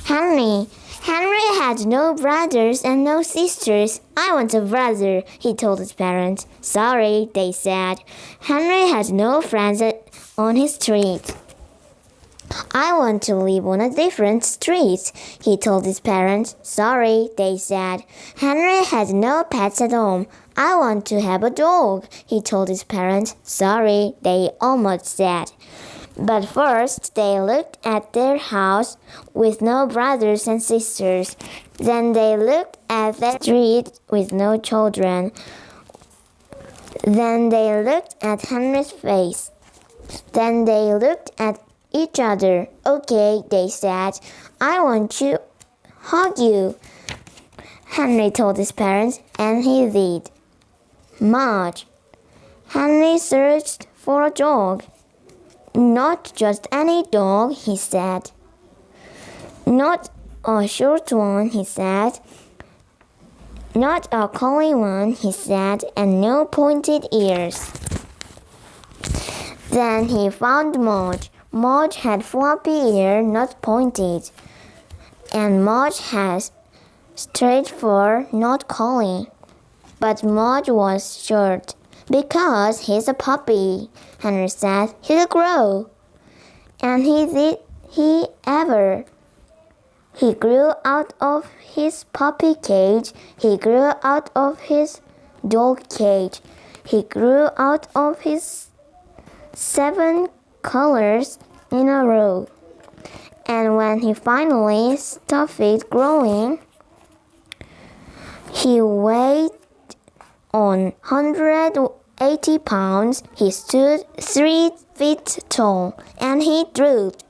Henry had no brothers and no sisters. I want a brother, he told his parents. Sorry, they said. Henry had no friends on his street. I want to live on a different street, he told his parents. Sorry, they said. Henry had no pets at home. I want to have a dog, he told his parents. Sorry, they almost said. But first they looked at their house with no brothers and sisters. Then they looked at the street with no children. Then they looked at Henry's face. Then they looked at each other. Okay, they said. I want to hug you, Henry told his parents, and he did. Marge. Henry searched for a dog. Not just any dog, he said. Not a short one, he said. Not a curly one, he said, and no pointed ears. Then he found Marge. Marge had floppy ears, not pointed. And Marge has straight fur, not curly. But Marge was short. Because he's a puppy, Henry said. He'll grow. And he ever. He grew out of his puppy cage. He grew out of his dog cage. He grew out of his 7 colors in a row. And when he finally stopped growing, he weighed on 180 pounds. He stood 3 feet tall, and he drooped.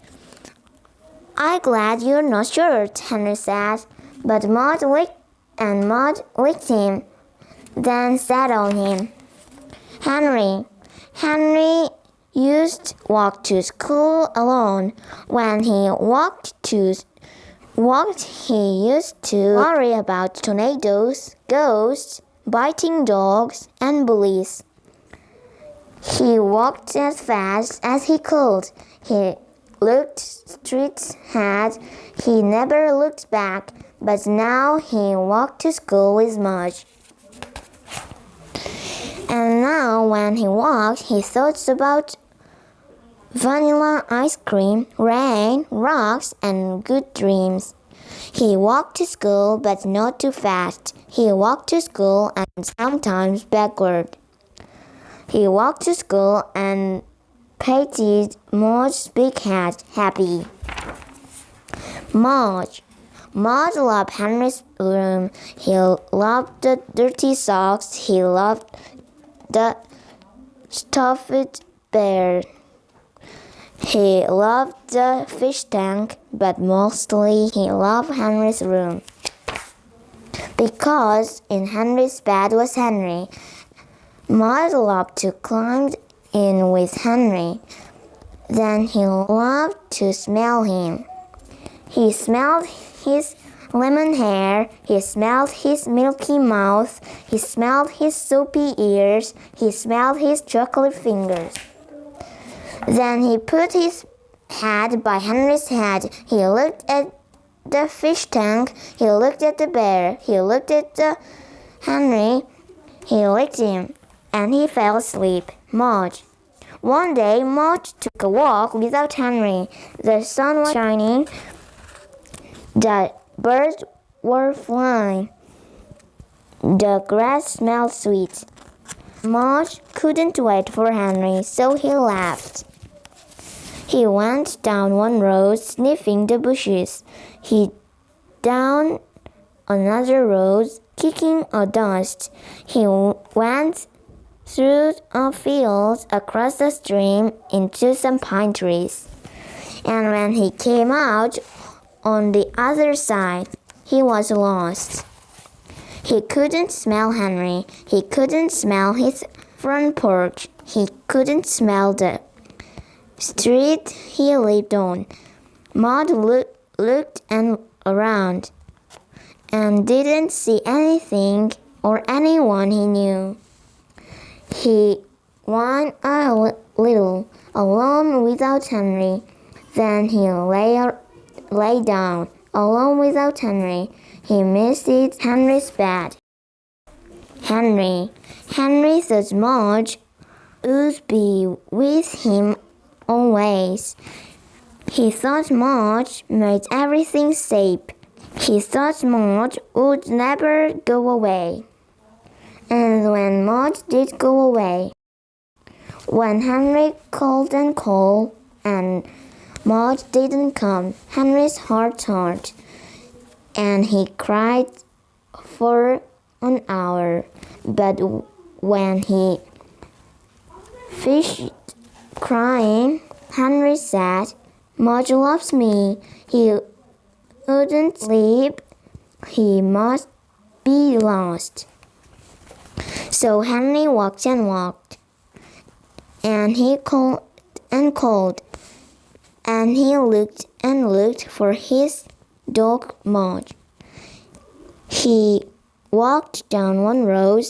I'm glad you're not short, Henry said. But Maud licked him, then sat on him. Henry used to walk to school alone. When he walked, he used to worry about tornadoes, ghosts, biting dogs, and bullies. He walked as fast as he could. He looked straight ahead. He never looked back, but now he walked to school with Marge. And now when he walked, he thought about vanilla ice cream, rain, rocks, and good dreams. He walked to school, but not too fast. He walked to school and sometimes backward. He walked to school and patted Marge's big head, happy. Marge loved Henry's room. He loved the dirty socks. He loved the stuffed bear. He loved the fish tank, but mostly he loved Henry's room. Because in Henry's bed was Henry. Marge loved to climb in with Henry. Then he loved to smell him. He smelled his lemon hair. He smelled his milky mouth. He smelled his soapy ears. He smelled his chocolate fingers. Then he put his head by Henry's head. He looked at the fish tank. He looked at the bear. He looked at Henry. He licked him, and he fell asleep. Marge. One day, Marge took a walk without Henry. The sun was shining. The birds were flying. The grass smelled sweet. Marge couldn't wait for Henry, so he left. He went down one road, sniffing the bushes. He down another road, kicking a dust. He went through a field, across the stream, into some pine trees. And when he came out on the other side, he was lost. He couldn't smell Henry. He couldn't smell his front porch. He couldn't smell the street he lived on. Maud looked around and didn't see anything or anyone he knew. He whined a little, alone without Henry. Then he lay down. alone without Henry. He missed Henry's bed. Henry thought Marge would be with him always. He thought Marge made everything safe. He thought Marge would never go away. And when Marge did go away, when Henry called and Marge didn't come, Henry's heart hurt, and he cried for an hour. But when he finished crying, Henry said, "Marge loves me. He wouldn't sleep. He must be lost." So Henry walked and walked, and he called and called, and he looked and looked for his dog Marge. He walked down one road,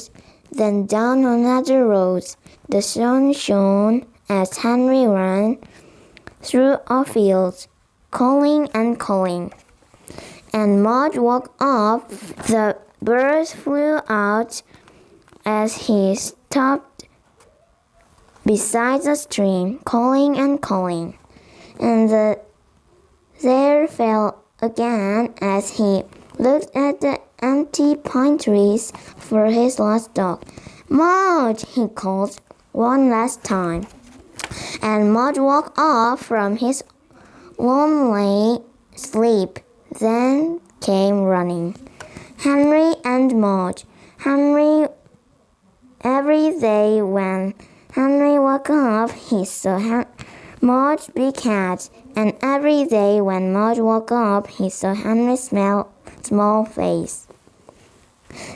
then down another road. The sun shone as Henry ran through a field, calling and calling. And Marge woke up. The birds flew out as he stopped beside the stream, calling and calling. And the there fell again as he looked at the empty pine trees for his lost dog. "Marge!" he called one last time. And Marge woke up from his lonely sleep, then came running. Henry and Marge. Every day when Henry woke up, he saw Marge's big head, and every day when Marge woke up, he saw Henry's small face.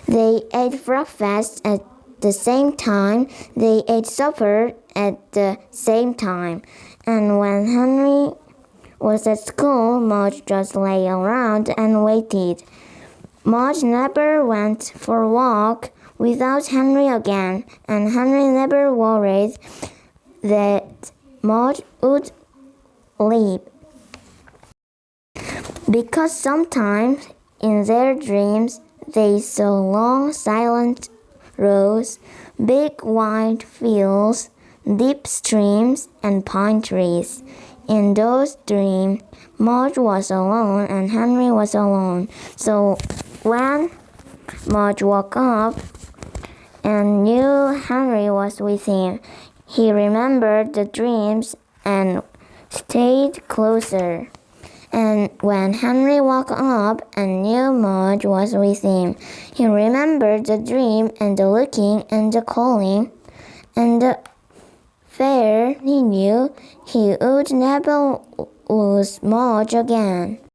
They ate breakfast at the same time. They ate supper at the same time. And when Henry was at school, Marge just lay around and waited. Marge never went for a walk without Henry again, and Henry never worried that Marge would leave. Because sometimes in their dreams they saw long silent roads, big wide fields, deep streams, and pine trees. In those dreams, Marge was alone and Henry was alone. So when Marge woke up and knew Henry was with him, he remembered the dreams and stayed closer. And when Henry woke up and knew Marge was with him, he remembered the dream and the looking and the calling and the fear. He knew he would never lose Marge again.